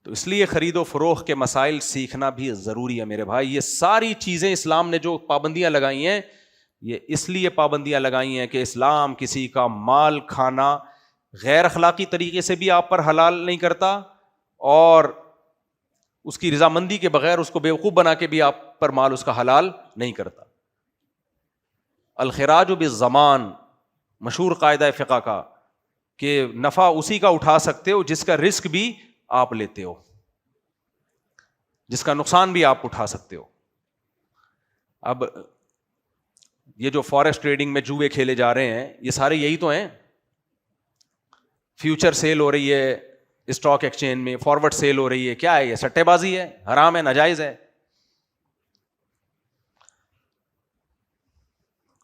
تو اس لیے خرید و فروخت کے مسائل سیکھنا بھی ضروری ہے میرے بھائی. یہ ساری چیزیں اسلام نے جو پابندیاں لگائی ہیں, یہ اس لیے پابندیاں لگائی ہیں کہ اسلام کسی کا مال کھانا غیر اخلاقی طریقے سے بھی آپ پر حلال نہیں کرتا, اور اس کی رضامندی کے بغیر اس کو بیوقوف بنا کے بھی آپ پر مال اس کا حلال نہیں کرتا. الخراج بالضمان مشہور قاعدہ فقہ کا, کہ نفع اسی کا اٹھا سکتے ہو جس کا رسک بھی آپ لیتے ہو, جس کا نقصان بھی آپ اٹھا سکتے ہو. اب یہ جو فارسٹ ٹریڈنگ میں جوئے کھیلے جا رہے ہیں, یہ سارے یہی تو ہیں. فیوچر سیل ہو رہی ہے اسٹاک ایکسچینج میں, فارورڈ سیل ہو رہی ہے, کیا ہے یہ؟ سٹے بازی ہے, حرام ہے, ناجائز ہے.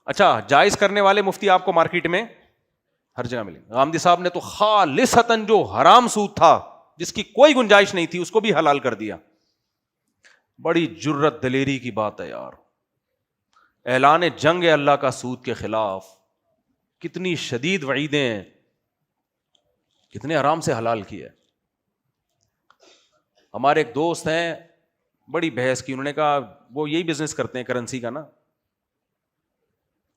اچھا, جائز کرنے والے مفتی آپ کو مارکیٹ میں ہر جگہ ملیں گے. غامدی صاحب نے تو خالصتاً جو حرام سود تھا, جس کی کوئی گنجائش نہیں تھی, اس کو بھی حلال کر دیا. بڑی جرت دلیری کی بات ہے یار. اعلان جنگ ہے اللہ کا سود کے خلاف. کتنی شدید وعیدیں ہیں, کتنے آرام سے حلال کیا. ہمارے ایک دوست ہیں, بڑی بحث کی, انہوں نے کہا وہ یہی بزنس کرتے ہیں کرنسی کا نا,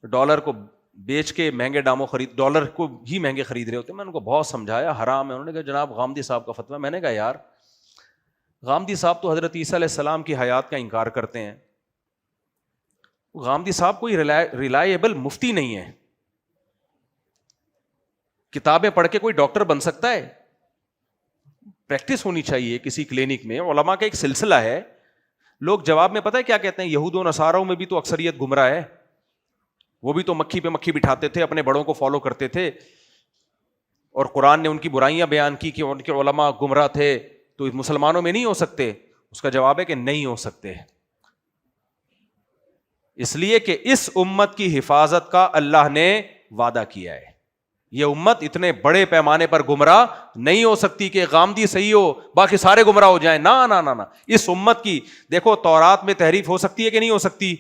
ڈالر کو بیچ کے مہنگے داموں خرید, ڈالر کو ہی مہنگے خرید رہے ہوتے ہیں. میں نے ان کو بہت سمجھایا حرام ہے. انہوں نے کہا جناب غامدی صاحب کا فتویٰ. میں نے کہا یار غامدی صاحب تو حضرت عیسیٰ علیہ السلام کی حیات کا انکار کرتے ہیں. غامدی صاحب کوئی ریلائبل مفتی نہیں ہے. کتابیں پڑھ کے کوئی ڈاکٹر بن سکتا ہے؟ پریکٹس ہونی چاہیے کسی کلینک میں. علماء کا ایک سلسلہ ہے. لوگ جواب میں پتہ ہے کیا کہتے ہیں؟ یہود و نصاراؤں میں بھی تو اکثریت گمراہ ہے, وہ بھی تو مکھی پہ مکھی بٹھاتے تھے, اپنے بڑوں کو فالو کرتے تھے, اور قرآن نے ان کی برائیاں بیان کی کہ ان کے علماء گمراہ تھے, تو مسلمانوں میں نہیں ہو سکتے. اس کا جواب ہے کہ نہیں ہو سکتے, اس لیے کہ اس امت کی حفاظت کا اللہ نے وعدہ کیا ہے. یہ امت اتنے بڑے پیمانے پر گمراہ نہیں ہو سکتی کہ غامدی صحیح ہو باقی سارے گمراہ ہو جائیں. نا نا نا نا. اس امت کی دیکھو, تورات میں تحریف ہو سکتی ہے کہ نہیں ہو سکتی؟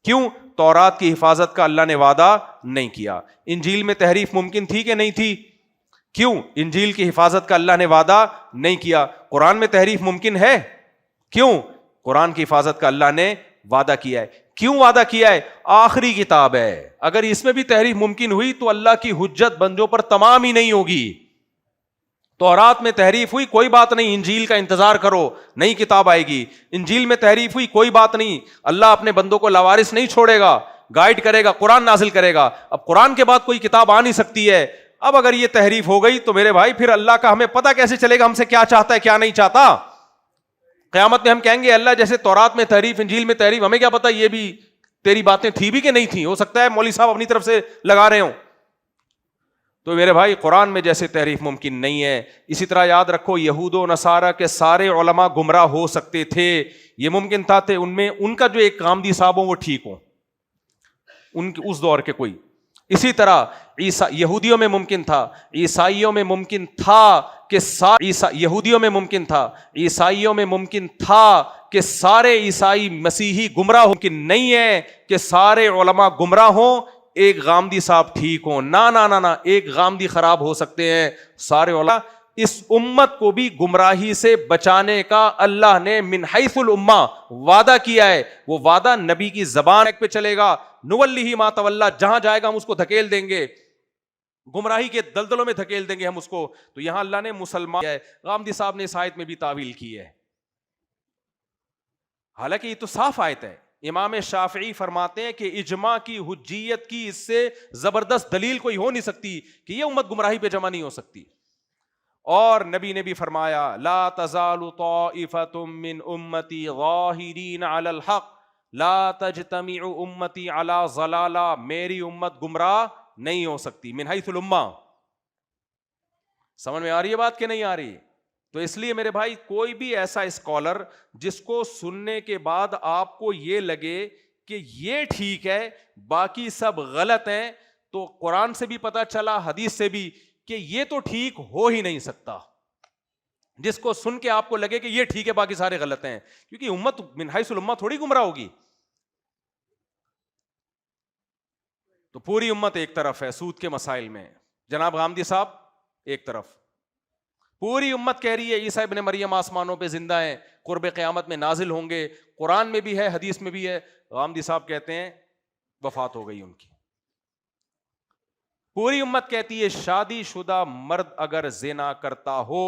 کیوں؟ تورات کی حفاظت کا اللہ نے وعدہ نہیں کیا. انجیل میں تحریف ممکن تھی کہ نہیں تھی؟ کیوں؟ انجیل کی حفاظت کا اللہ نے وعدہ نہیں کیا. قرآن میں تحریف ممکن ہے؟ کیوں؟ قرآن کی حفاظت کا اللہ نے وعدہ کیا ہے. کیوں وعدہ کیا ہے؟ آخری کتاب ہے, اگر اس میں بھی تحریف ممکن ہوئی تو اللہ کی حجت بندوں پر تمام ہی نہیں ہوگی. تورات میں تحریف ہوئی کوئی بات نہیں, انجیل کا انتظار کرو, نئی کتاب آئے گی. انجیل میں تحریف ہوئی کوئی بات نہیں, اللہ اپنے بندوں کو لاوارث نہیں چھوڑے گا, گائیڈ کرے گا, قرآن نازل کرے گا. اب قرآن کے بعد کوئی کتاب آ نہیں سکتی ہے. اب اگر یہ تحریف ہو گئی تو میرے بھائی پھر اللہ کا ہمیں پتہ کیسے چلے گا ہم سے کیا چاہتا ہے کیا نہیں چاہتا؟ قیامت میں ہم کہیں گے اللہ جیسے تورات میں تحریف, انجیل میں تحریف, ہمیں کیا پتا یہ بھی تیری باتیں تھی بھی کہ نہیں تھی, ہو سکتا ہے مولوی صاحب اپنی طرف سے لگا رہے ہوں. تو میرے بھائی قرآن میں جیسے تحریف ممکن نہیں ہے, اسی طرح یاد رکھو یہود و نصارہ کے سارے علماء گمراہ ہو سکتے تھے. یہ ممکن تھا ان میں ان کا جو ایک غامدی صاحب ہو وہ ٹھیک ہو, ان اس دور کے کوئی. اسی طرح یہودیوں میں ممکن تھا, عیسائیوں میں ممکن تھا کہ یہودیوں میں ممکن تھا, عیسائیوں میں ممکن تھا کہ سارے عیسائی مسیحی گمراہ. ممکن نہیں ہے کہ سارے علماء گمراہ ہوں ایک غامدی صاحب ٹھیک ہوں. نا نا نا نا, ایک غامدی خراب ہو سکتے ہیں, سارے علماء. اس امت کو بھی گمراہی سے بچانے کا اللہ نے من حیث الامہ وعدہ کیا ہے. وہ وعدہ نبی کی زبان پہ چلے گا, نولیہ ما تولی, جہاں جائے گا ہم اس کو دھکیل دیں گے, گمراہی کے دلدلوں میں دھکیل دیں گے ہم اس کو. تو یہاں اللہ نے مسلمان ہے. غامدی صاحب نے اس آیت میں بھی تعویل کی ہے, حالانکہ یہ تو صاف آیت ہے. امام شافعی فرماتے ہیں کہ اجماع کی حجیت کی اس سے زبردست دلیل کوئی ہو نہیں سکتی کہ یہ امت گمراہی پہ جمع نہیں ہو سکتی. اور نبی نے بھی فرمایا لا تزال طائفۃ من امتی ظاہرین علی الحق لا تجتمع امتی علی ضلالہ, میری امت گمراہ نہیں ہو سکتی. من حیث الامہ. سمجھ میں آ رہی ہے بات کہ نہیں آ رہی؟ تو اس لیے میرے بھائی کوئی بھی ایسا اسکالر جس کو سننے کے بعد آپ کو یہ لگے کہ یہ ٹھیک ہے باقی سب غلط ہیں, تو قرآن سے بھی پتا چلا حدیث سے بھی کہ یہ تو ٹھیک ہو ہی نہیں سکتا. جس کو سن کے آپ کو لگے کہ یہ ٹھیک ہے باقی سارے غلط ہیں, کیونکہ امت من حیث الامہ تھوڑی گمراہ ہوگی. تو پوری امت ایک طرف ہے سود کے مسائل میں, جناب غامدی صاحب ایک طرف, پوری امت کہہ رہی ہے عیسیٰ ابن مریم آسمانوں پہ زندہ ہیں, قرب قیامت میں نازل ہوں گے, قرآن میں بھی ہے, حدیث میں بھی ہے. غامدی صاحب کہتے ہیں وفات ہو گئی ان کی. پوری امت کہتی ہے شادی شدہ مرد اگر زنا کرتا ہو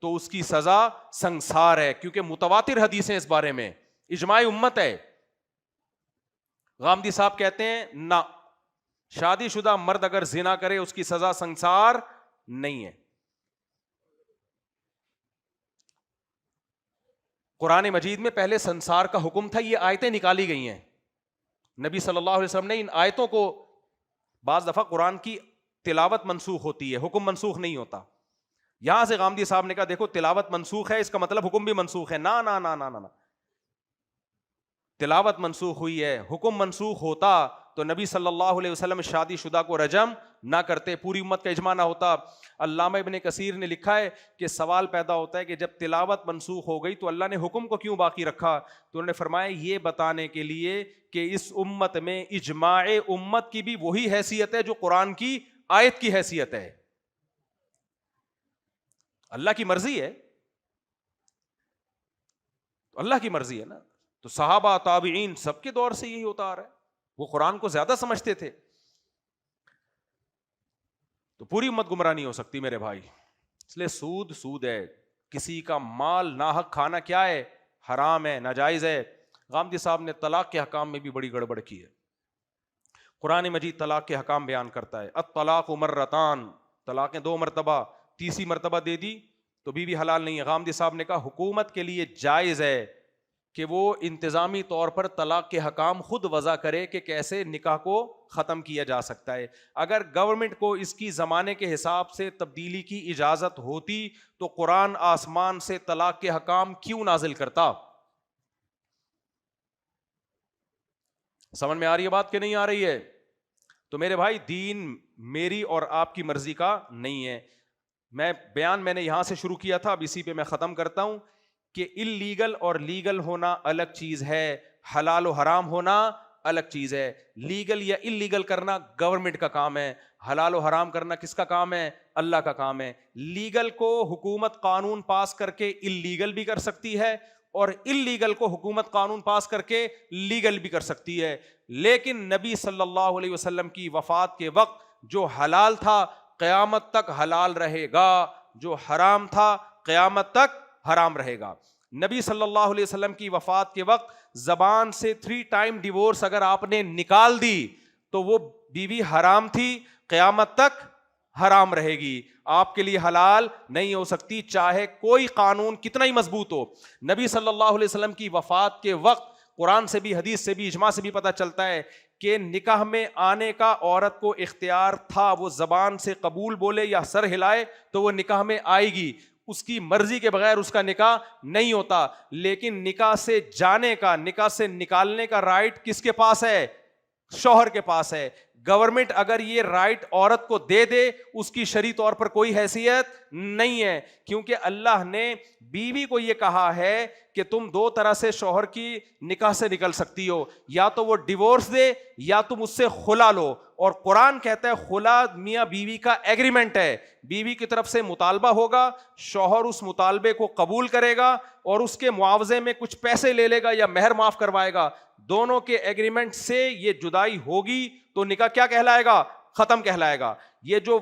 تو اس کی سزا سنگسار ہے, کیونکہ متواتر حدیثیں اس بارے میں, اجماع امت ہے. غامدی صاحب کہتے ہیں نہ, شادی شدہ مرد اگر زنا کرے اس کی سزا سنگسار نہیں ہے. قرآن مجید میں پہلے سنسار کا حکم تھا, یہ آیتیں نکالی گئی ہیں. نبی صلی اللہ علیہ وسلم نے ان آیتوں کو, بعض دفعہ قرآن کی تلاوت منسوخ ہوتی ہے, حکم منسوخ نہیں ہوتا. یہاں سے غامدی صاحب نے کہا دیکھو تلاوت منسوخ ہے, اس کا مطلب حکم بھی منسوخ ہے. نا نا نا نا نا, تلاوت منسوخ ہوئی ہے, حکم منسوخ ہوتا تو نبی صلی اللہ علیہ وسلم شادی شدہ کو رجم نہ کرتے, پوری امت کا اجماع نہ ہوتا. علامہ ابن کثیر نے لکھا ہے کہ سوال پیدا ہوتا ہے کہ جب تلاوت منسوخ ہو گئی تو اللہ نے حکم کو کیوں باقی رکھا؟ تو انہوں نے فرمایا یہ بتانے کے لیے کہ اس امت میں اجماع امت کی بھی وہی حیثیت ہے جو قرآن کی آیت کی حیثیت ہے. اللہ کی مرضی ہے, اللہ کی مرضی ہے نا. تو صحابہ تابعین سب کے دور سے یہی ہوتا آ رہا ہے, وہ قرآن کو زیادہ سمجھتے تھے. تو پوری امت گمراہ نہیں ہو سکتی میرے بھائی. اس لیے سود سود ہے, کسی کا مال ناحق کھانا کیا ہے؟ حرام ہے, ناجائز ہے. غامدی صاحب نے طلاق کے حکام میں بھی بڑی گڑبڑ کی ہے. قرآن مجید طلاق کے حکام بیان کرتا ہے, الطلاق مرتان, طلاقیں 2 مرتبہ, تیسری مرتبہ دے دی تو بیوی حلال نہیں ہے. غامدی صاحب نے کہا حکومت کے لیے جائز ہے کہ وہ انتظامی طور پر طلاق کے حکام خود وضع کرے کہ کیسے نکاح کو ختم کیا جا سکتا ہے. اگر گورنمنٹ کو اس کی زمانے کے حساب سے تبدیلی کی اجازت ہوتی تو قرآن آسمان سے طلاق کے حکام کیوں نازل کرتا؟ سمجھ میں آ رہی ہے بات کہ نہیں آ رہی ہے؟ تو میرے بھائی دین میری اور آپ کی مرضی کا نہیں ہے. میں نے یہاں سے شروع کیا تھا, اب اسی پہ میں ختم کرتا ہوں کہ اللیگل اور لیگل ہونا الگ چیز ہے, حلال و حرام ہونا الگ چیز ہے. لیگل یا اللیگل کرنا گورنمنٹ کا کام ہے, حلال و حرام کرنا کس کا کام ہے؟ اللہ کا کام ہے. لیگل کو حکومت قانون پاس کر کے اللیگل بھی کر سکتی ہے, اور اللیگل کو حکومت قانون پاس کر کے لیگل بھی کر سکتی ہے. لیکن نبی صلی اللہ علیہ وسلم کی وفات کے وقت جو حلال تھا قیامت تک حلال رہے گا, جو حرام تھا قیامت تک حرام رہے گا. نبی صلی اللہ علیہ وسلم کی وفات کے وقت زبان سے 3 ٹائم ڈیورس اگر آپ نے نکال دی تو وہ بیوی حرام تھی, قیامت تک حرام رہے گی, آپ کے لیے حلال نہیں ہو سکتی, چاہے کوئی قانون کتنا ہی مضبوط ہو. نبی صلی اللہ علیہ وسلم کی وفات کے وقت قرآن سے بھی, حدیث سے بھی, اجماع سے بھی پتہ چلتا ہے کہ نکاح میں آنے کا عورت کو اختیار تھا, وہ زبان سے قبول بولے یا سر ہلائے تو وہ نکاح میں آئے گی, اس کی مرضی کے بغیر اس کا نکاح نہیں ہوتا. لیکن نکاح سے جانے کا, نکاح سے نکالنے کا رائٹ کس کے پاس ہے؟ شوہر کے پاس ہے. گورنمنٹ اگر یہ رائٹ عورت کو دے دے اس کی شرعی طور پر کوئی حیثیت نہیں ہے, کیونکہ اللہ نے بیوی کو یہ کہا ہے کہ تم 2 طرح سے شوہر کی نکاح سے نکل سکتی ہو, یا تو وہ ڈیورس دے یا تم اس سے خلا لو. اور قرآن کہتا ہے خلا میاں بیوی کا ایگریمنٹ ہے, بیوی کی طرف سے مطالبہ ہوگا, شوہر اس مطالبے کو قبول کرے گا اور اس کے معاوضے میں کچھ پیسے لے لے گا یا مہر معاف کروائے گا. دونوں کے ایگریمنٹ سے یہ جدائی ہوگی تو نکاح کیا کہلائے گا؟ ختم کہلائے گا. یہ جو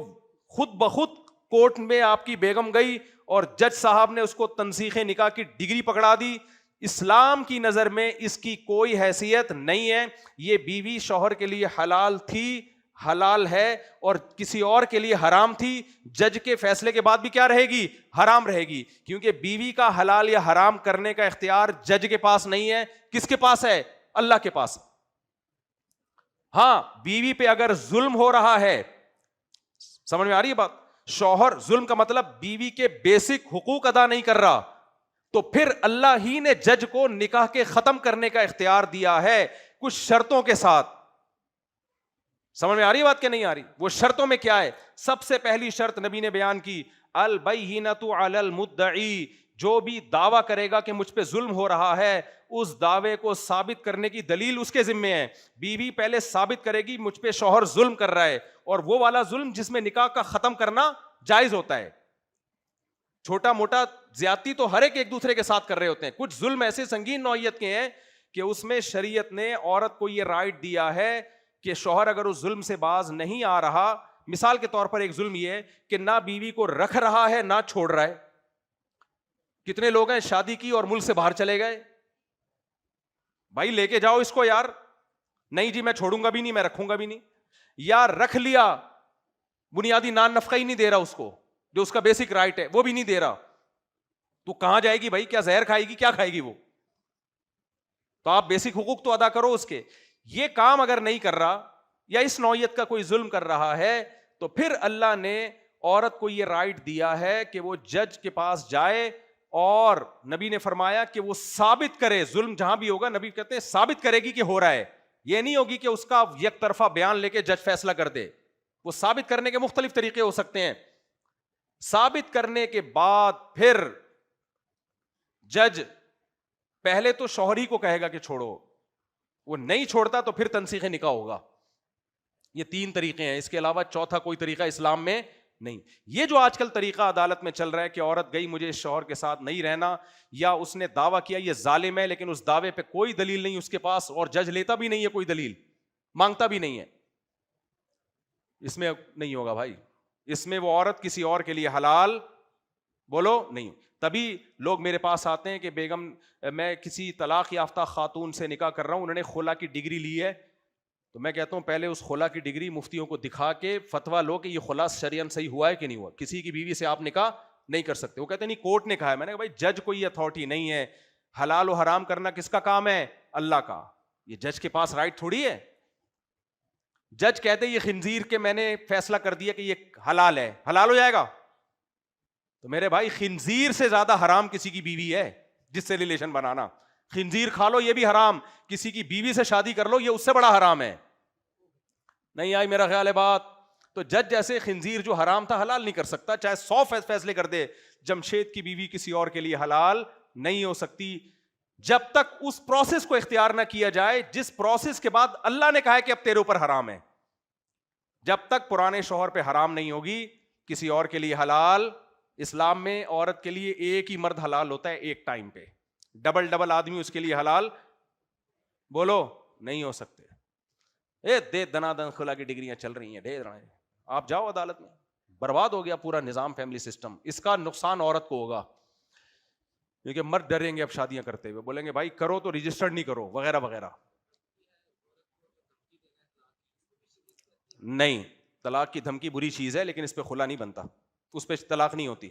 خود بخود کورٹ میں آپ کی بیگم گئی اور جج صاحب نے اس کو تنسیخ نکاح کی ڈگری پکڑا دی, اسلام کی نظر میں اس کی کوئی حیثیت نہیں ہے. یہ بیوی شوہر کے لیے حلال تھی, حلال ہے, اور کسی اور کے لیے حرام تھی. جج کے فیصلے کے بعد بھی کیا رہے گی؟ حرام رہے گی, کیونکہ بیوی کا حلال یا حرام کرنے کا اختیار جج کے پاس نہیں ہے. کس کے پاس ہے؟ اللہ کے پاس. ہاں بیوی پہ اگر ظلم ہو رہا ہے, سمجھ میں آ رہی ہے بات؟ شوہر, ظلم کا مطلب بیوی کے بیسک حقوق ادا نہیں کر رہا, تو پھر اللہ ہی نے جج کو نکاح کے ختم کرنے کا اختیار دیا ہے کچھ شرطوں کے ساتھ. سمجھ میں آ رہی بات کہ نہیں آ رہی؟ وہ شرطوں میں کیا ہے؟ سب سے پہلی شرط نبی نے بیان کی, البینۃ علی المدعی, جو بھی دعویٰ کرے گا کہ مجھ پہ ظلم ہو رہا ہے اس دعوے کو ثابت کرنے کی دلیل اس کے ذمے ہے. بیوی پہلے ثابت کرے گی مجھ پہ شوہر ظلم کر رہا ہے, اور وہ والا ظلم جس میں نکاح کا ختم کرنا جائز ہوتا ہے. چھوٹا موٹا زیادتی تو ہر ایک دوسرے کے ساتھ کر رہے ہوتے ہیں. کچھ ظلم ایسے سنگین نوعیت کے ہیں کہ اس میں شریعت نے عورت کو یہ رائٹ دیا ہے کہ شوہر اگر اس ظلم سے باز نہیں آ رہا, مثال کے طور پر ایک ظلم یہ ہے کہ نہ بیوی کو رکھ رہا ہے نہ چھوڑ رہا ہے. کتنے لوگ ہیں شادی کی اور ملک سے باہر چلے گئے, بھائی لے کے جاؤ اس کو یار, نہیں جی میں چھوڑوں گا بھی نہیں, میں رکھوں گا بھی نہیں. یا رکھ لیا, بنیادی نان نفقہ ہی نہیں دے رہا اس کو, جو اس کا بیسک رائٹ ہے وہ بھی نہیں دے رہا, تو کہاں جائے گی بھائی؟ کیا زہر کھائے گی؟ کیا کھائے گی وہ؟ تو آپ بیسک حقوق تو ادا کرو اس کے. یہ کام اگر نہیں کر رہا یا اس نوعیت کا کوئی ظلم کر رہا ہے تو پھر اللہ نے عورت کو یہ رائٹ دیا ہے کہ وہ جج کے پاس جائے, اور نبی نے فرمایا کہ وہ ثابت کرے, ظلم جہاں بھی ہوگا نبی کہتے ہیں ثابت کرے گی کہ ہو رہا ہے. یہ نہیں ہوگی کہ اس کا یک طرفہ بیان لے کے جج فیصلہ کر دے. وہ ثابت کرنے کے مختلف طریقے ہو سکتے ہیں. ثابت کرنے کے بعد پھر جج پہلے تو شوہر ہی کو کہے گا کہ چھوڑو, وہ نہیں چھوڑتا تو پھر تنسیخ نکاح ہوگا. یہ 3 طریقے ہیں, اس کے علاوہ چوتھا کوئی طریقہ اسلام میں نہیں. یہ جو آج کل طریقہ عدالت میں چل رہا ہے کہ عورت گئی مجھے اس شوہر کے ساتھ نہیں رہنا, یا اس نے دعویٰ کیا یہ ظالم ہے, لیکن اس دعوے پہ کوئی دلیل نہیں اس کے پاس, اور جج لیتا بھی نہیں ہے کوئی دلیل, مانگتا بھی نہیں ہے, اس میں نہیں ہوگا بھائی. اس میں وہ عورت کسی اور کے لیے حلال بولو نہیں. تبھی لوگ میرے پاس آتے ہیں کہ بیگم میں کسی طلاق یافتہ خاتون سے نکاح کر رہا ہوں, انہوں نے خلا کی ڈگری لی ہے, تو میں کہتا ہوں پہلے اس خلا کی ڈگری مفتیوں کو دکھا کے فتویٰ لو کہ یہ خلا شرعاً صحیح ہوا ہے کہ نہیں ہوا. کسی کی بیوی سے آپ نکاح نہیں کر سکتے. وہ کہتے ہیں نہیں کورٹ نے کہا ہے. میں نے کہا بھائی جج کوئی اتھارٹی نہیں ہے, حلال و حرام کرنا کس کا کام ہے؟ اللہ کا. یہ جج کے پاس رائٹ تھوڑی ہے. جج کہتے یہ خنزیر کے میں نے فیصلہ کر دیا کہ یہ حلال ہے, حلال ہو جائے گا؟ تو میرے بھائی خنزیر سے زیادہ حرام کسی کی بیوی ہے جس سے ریلیشن بنانا. خنزیر کھا لو یہ بھی حرام, کسی کی بیوی سے شادی کر لو یہ اس سے بڑا حرام ہے. نہیں آئی میرا خیال ہے بات؟ تو جج جیسے خنزیر جو حرام تھا حلال نہیں کر سکتا, چاہے 100 فیصلے کر دے. جمشید کی بیوی کسی اور کے لیے حلال نہیں ہو سکتی جب تک اس پروسیس کو اختیار نہ کیا جائے جس پروسیس کے بعد اللہ نے کہا ہے کہ اب تیرے اوپر حرام ہے. جب تک پرانے شوہر پہ حرام نہیں ہوگی کسی اور کے لیے حلال. اسلام میں عورت کے لیے ایک ہی مرد حلال ہوتا ہے ایک ٹائم پہ, ڈبل آدمی اس کے لیے حلال بولو نہیں ہو سکتے. دے دنا دن خلا کی ڈگریاں چل رہی ہیں ڈھیر رہے ہیں, آپ جاؤ عدالت میں, برباد ہو گیا پورا نظام فیملی سسٹم. اس کا نقصان عورت کو ہوگا کیونکہ مرد ڈریں گے اب شادیاں کرتے ہوئے, بولیں گے بھائی کرو تو رجسٹرڈ نہیں کرو وغیرہ وغیرہ. نہیں, طلاق کی دھمکی بری چیز ہے لیکن اس پہ خلا نہیں بنتا, اس پہ طلاق نہیں ہوتی.